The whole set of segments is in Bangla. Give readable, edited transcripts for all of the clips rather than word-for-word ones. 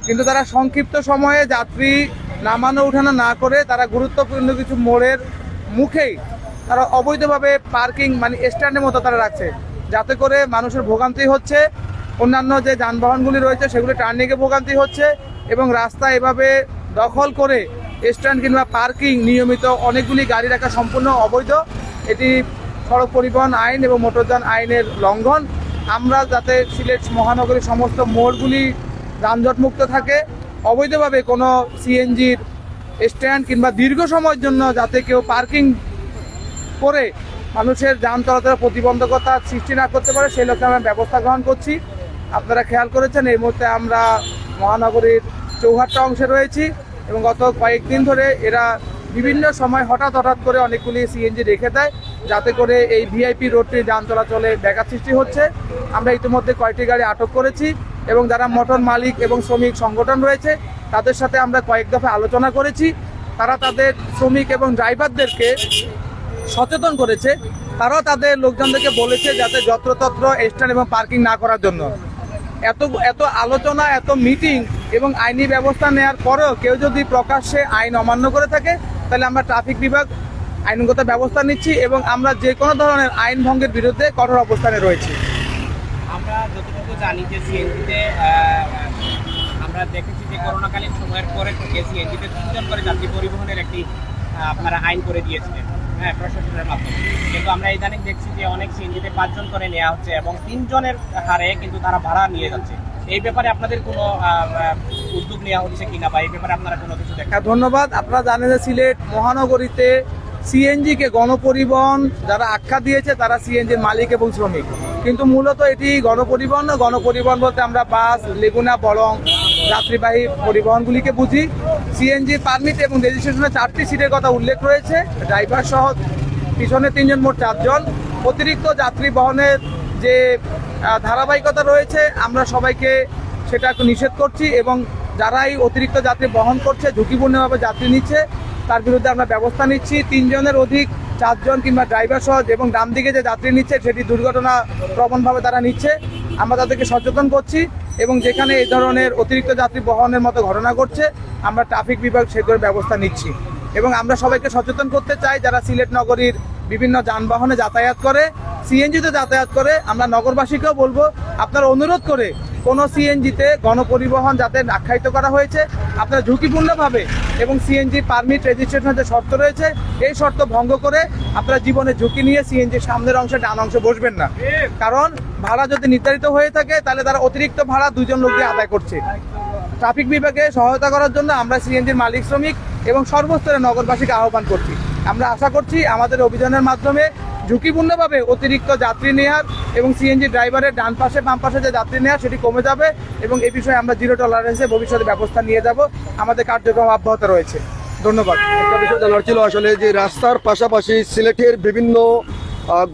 কিন্তু তারা সংক্ষিপ্ত সময়ে যাত্রী নামানো উঠানো না করে তারা গুরুত্বপূর্ণ কিছু মোড়ের মুখেই তারা অবৈধভাবে পার্কিং মানে স্ট্যান্ডের মতো তারা রাখছে, যাতে করে মানুষের ভোগান্তি হচ্ছে, অন্যান্য যে যানবাহনগুলি রয়েছে সেগুলি টার্নিংয়ে ভোগান্তি হচ্ছে এবং রাস্তা এভাবে দখল করে স্ট্যান্ড কিংবা পার্কিং নিয়মিত অনেকগুলি গাড়ি রাখা সম্পূর্ণ অবৈধ। এটি সড়ক পরিবহন আইন এবং মোটরযান আইনের লঙ্ঘন। আমরা যাতে সিলেট মহানগরীর সমস্ত মোড়গুলি যানজটমুক্ত থাকে, অবৈধভাবে কোনো সিএনজির স্ট্যান্ড কিংবা দীর্ঘ সময়ের জন্য যাতে কেউ পার্কিং করে মানুষের যান চলাচলের প্রতিবন্ধকতা সৃষ্টি না করতে পারে সেই লক্ষ্যে আমরা ব্যবস্থা গ্রহণ করছি। আপনারা খেয়াল করেছেন এই মুহূর্তে আমরা মহানগরীর চৌহাট্টা অংশে রয়েছি এবং গত কয়েকদিন ধরে এরা বিভিন্ন সময় হঠাৎ করে অনেকগুলি সিএনজি রেখে দেয়, যাতে করে এই ভিআইপি রোডটি যান চলাচলে ব্যাঘাত সৃষ্টি হচ্ছে। আমরা ইতিমধ্যে কয়েকটি গাড়ি আটক করেছি এবং যারা মোটর মালিক এবং শ্রমিক সংগঠন রয়েছে তাদের সাথে আমরা কয়েক দফা আলোচনা করেছি। তারা তাদের শ্রমিক এবং ড্রাইভারদেরকে সচেতন করেছে, তারাও তাদের লোকজনদেরকে বলেছে যাতে যত্রতত্র স্ট্যান্ড এবং পার্কিং না করার জন্য। এত আলোচনা, এত মিটিং এবং আইনি ব্যবস্থা নেওয়ার পরেও কেউ যদি প্রকাশ্যে আইন অমান্য করে থাকে তাহলে আমরা ট্রাফিক বিভাগ আইনগত ব্যবস্থা নিচ্ছি এবং আমরা যে কোনো ধরনের আইন ভঙ্গের বিরুদ্ধে কঠোর অবস্থানে রয়েছি। আমরা যতটুকু জানি যে সিএনজিতে আমরা দেখেছি যে করোনাকালীন সময়ের পরে থেকে সিএনজিতে 3 জন করে যাত্রী পরিবহনের একটি আপনারা আইন করে দিয়েছিলেন, হ্যাঁ, প্রশাসনের মাধ্যমে। কিন্তু আমরা ইদানিং দেখছি যে অনেক সিএনজিতে 5 জন করে নেওয়া হচ্ছে এবং 3 জনের হারে কিন্তু তারা ভাড়া নিয়ে যাচ্ছে। এই ব্যাপারে আপনাদের কোনো উদ্যোগ নেওয়া হচ্ছে কিনা বা এই ব্যাপারে আপনারা কোনো কিছু দেখেন? ধন্যবাদ। আপনারা জানেন যে সিলেট মহানগরীতে সিএনজিকে গণপরিবহন যারা আখ্যা দিয়েছে তারা সিএনজির মালিক এবং শ্রমিক, কিন্তু মূলত এটি গণপরিবহন না। গণপরিবহন বলতে আমরা বাস, লেগুনা, বলং যাত্রীবাহী পরিবহনগুলিকে বুঝি। সিএনজি পারমিট এবং রেজিস্ট্রেশনে 4টি সিটের কথা উল্লেখ রয়েছে, ড্রাইভার সহ পিছনে 3 জন, মোট 4 জন। অতিরিক্ত যাত্রী বহনের যে ধারাবাহিকতা রয়েছে আমরা সবাইকে সেটা একটু নিষেধ করছি এবং যারাই অতিরিক্ত যাত্রী বহন করছে, ঝুঁকিপূর্ণভাবে যাত্রী নিচ্ছে, তার বিরুদ্ধে আমরা ব্যবস্থা নিচ্ছি। 3 জনের অধিক 4 জন কিংবা ড্রাইভার সহ এবং ডান দিকে যে যাত্রী নিচ্ছে সেটি দুর্ঘটনা প্রবণভাবে তারা নিচ্ছে, আমরা তাদেরকে সচেতন করছি এবং যেখানে এই ধরনের অতিরিক্ত যাত্রী বহনের মতো ঘটনা ঘটছে আমরা ট্রাফিক বিভাগ সেগুলোর ব্যবস্থা নিচ্ছি এবং আমরা সবাইকে সচেতন করতে চাই যারা সিলেট নগরীর বিভিন্ন যানবাহনে যাতায়াত করে, সিএনজিতে যাতায়াত করে। আমরা নগরবাসীকেও বলবো আপনারা অনুরোধ করে কোনো সিএনজিতে গণপরিবহন যাতে আখ্যায়িত করা হয়েছে আপনারা ঝুঁকিপূর্ণভাবে এবং সিএনজি পারমিট রেজিস্ট্রেশনের যে শর্ত রয়েছে এই শর্ত ভঙ্গ করে আপনারা জীবনের ঝুঁকি নিয়ে সিএনজির সামনের অংশে ডান অংশে বসবেন না, কারণ ভাড়া যদি নির্ধারিত হয়ে থাকে তাহলে তারা অতিরিক্ত ভাড়া 2 জন লোক দিয়ে আদায় করছে। ট্রাফিক বিভাগে সহায়তা করার জন্য আমরা সিএনজির মালিক, শ্রমিক এবং সর্বস্তরের নগরবাসীকে আহ্বান করছি। আমরা আশা করছি আমাদের অভিযানের মাধ্যমে ঝুঁকিপূর্ণভাবে অতিরিক্ত যাত্রী নেওয়ার এবং সিএনজি ড্রাইভারের ডান পাশে বাম পাশে যে যাত্রী নেওয়ার সেটি কমে যাবে এবং এই বিষয়ে আমরা জিরো টলারেন্সে ভবিষ্যতে ব্যবস্থা নিয়ে যাব। আমাদের কার্যক্রম অব্যাহত রয়েছে। ধন্যবাদ। একটা বিষয় জানার ছিল আসলে যে রাস্তার পাশাপাশি সিলেটের বিভিন্ন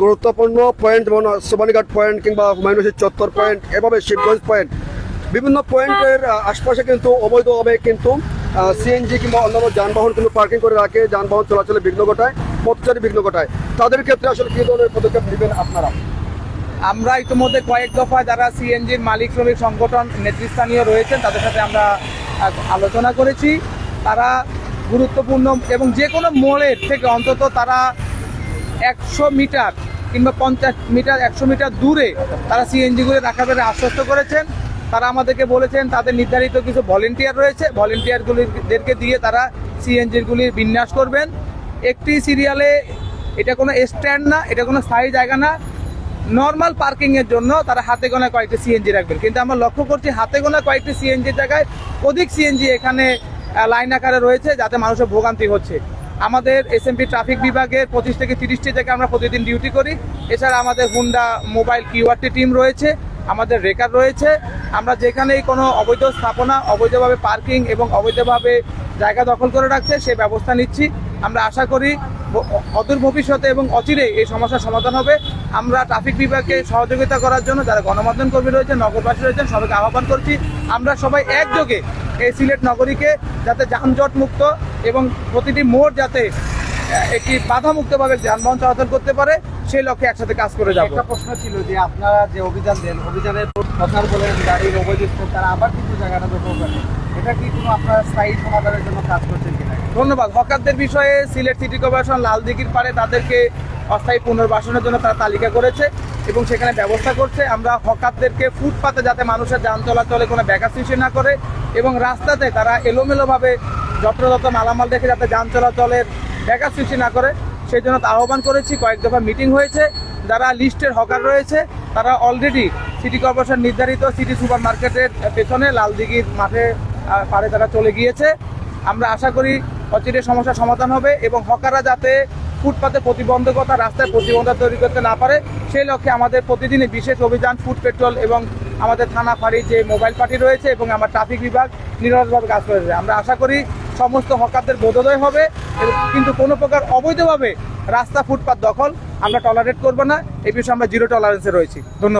গুরুত্বপূর্ণ পয়েন্ট যেমন সোমানীঘাট পয়েন্ট কিংবা হুমায়ুন রশিদ চত্বর পয়েন্ট, এভাবে শিবগঞ্জ পয়েন্ট, বিভিন্ন পয়েন্টের আশপাশে কিন্তু অবৈধভাবে কিন্তু সিএনজি কিংবা অন্যান্য যানবাহন কিন্তু পার্কিং করে রাখে, যানবাহন চলাচলে বিঘ্ন ঘটায়, পথচারী বিঘ্ন ঘটায়। তাদের ক্ষেত্রে আসলে কী ধরনের পদক্ষেপ নেবেন আপনারা? আমরা ইতিমধ্যে কয়েক দফায় যারা সিএনজির মালিক শ্রমিক সংগঠন নেতৃস্থানীয় রয়েছেন তাদের সাথে আমরা আলোচনা করেছি। তারা গুরুত্বপূর্ণ এবং যে কোনো মোড়ের থেকে অন্তত তারা 100 মিটার কিংবা 50 মিটার 100 মিটার দূরে তারা সিএনজিগুলি রাখার ব্যাপারে আশ্বস্ত করেছেন। তারা আমাদেরকে বলেছেন তাদের নির্ধারিত কিছু ভলেন্টিয়ার রয়েছে, ভলেন্টিয়ারগুলিদেরকে দিয়ে তারা সিএনজিগুলির বিন্যাস করবেন। একটি সিরিয়ালে, এটা কোনো স্ট্যান্ড না, এটা কোনো স্থায়ী জায়গা না, নর্মাল পার্কিংয়ের জন্য তারা হাতে গোনা কয়েকটি সিএনজি রাখবেন। কিন্তু আমরা লক্ষ্য করছি হাতে গোনা কয়েকটি সিএনজির জায়গায় অধিক সিএনজি এখানে লাইন আকারে রয়েছে, যাতে মানুষের ভোগান্তি হচ্ছে। আমাদের এসএমপি ট্রাফিক বিভাগের 25 থেকে 30টি জায়গায় আমরা প্রতিদিন ডিউটি করি। এছাড়া আমাদের হুন্ডা মোবাইল কিউআরটি টিম রয়েছে, আমাদের রেকার রয়েছে। আমরা যেখানেই কোনো অবৈধ স্থাপনা, অবৈধভাবে পার্কিং এবং অবৈধভাবে জায়গা দখল করে রাখছে সে ব্যবস্থা নিচ্ছি। আমরা আশা করি অদূর ভবিষ্যতে এবং অচিরেই এই সমস্যার সমাধান হবে। আমরা ট্রাফিক বিভাগকে সহযোগিতা করার জন্য যারা গণমাধ্যম কর্মী রয়েছেন, নগরবাসী রয়েছেন, সবাইকে আহ্বান করছি আমরা সবাই একযোগে এই সিলেট নগরীকে যাতে যানজট মুক্ত এবং প্রতিটি মোড় যাতে একটি বাধামুক্তভাবে যানবাহন চলাচল করতে পারে সেই লক্ষ্যে একসাথে কাজ করে যাব। একটা প্রশ্ন ছিল যে আপনারা যে অভিযান দেন, অভিযানের কথা বলেন গাড়ির অবৈধ তারা আবার কিন্তু জায়গাটা দখল করে, এটা কি কোনো আপনারা স্থায়ী সমাধানের জন্য কাজ করছেন কিনা? ধন্যবাদ। হকারদের বিষয়ে সিলেট সিটি কর্পোরেশন লালদিঘির পাড়ে তাদেরকে অস্থায়ী পুনর্বাসনের জন্য তারা তালিকা করেছে এবং সেখানে ব্যবস্থা করছে। আমরা হকারদেরকে ফুটপাতে যাতে মানুষের যান চলাচলে কোনো ব্যাঘাত সৃষ্টি না করে এবং রাস্তাতে তারা এলোমেলোভাবে যত্রতত্র মালামাল রেখে যাতে যান চলাচলের ব্যাঘাত সৃষ্টি না করে সেই জন্য তা আহ্বান করেছি। কয়েক দফা মিটিং হয়েছে। যারা লিস্টের হকার রয়েছে তারা অলরেডি সিটি কর্পোরেশন নির্ধারিত সিটি সুপার মার্কেটের পেছনে লালদিঘির মাঠে পাড়ে তারা চলে গিয়েছে। আমরা আশা করি অচিরে সমস্যার সমাধান হবে এবং হকাররা যাতে ফুটপাতে প্রতিবন্ধকতা, রাস্তায় প্রতিবন্ধকতা তৈরি করতে না পারে সেই লক্ষ্যে আমাদের প্রতিদিনই বিশেষ অভিযান, ফুড পেট্রোল এবং আমাদের থানা ফাঁড়ির যে মোবাইল পার্টি রয়েছে এবং আমার ট্রাফিক বিভাগ নিরলসভাবে কাজ করেছে। আমরা আশা করি সমস্ত হকারদের বোধোদয় হবে কিন্তু কোনো প্রকার অবৈধভাবে রাস্তা ফুটপাত দখল আমরা টলারেট করব না। এই বিষয়ে আমরা জিরো টলারেন্সে রয়েছি। ধন্যবাদ।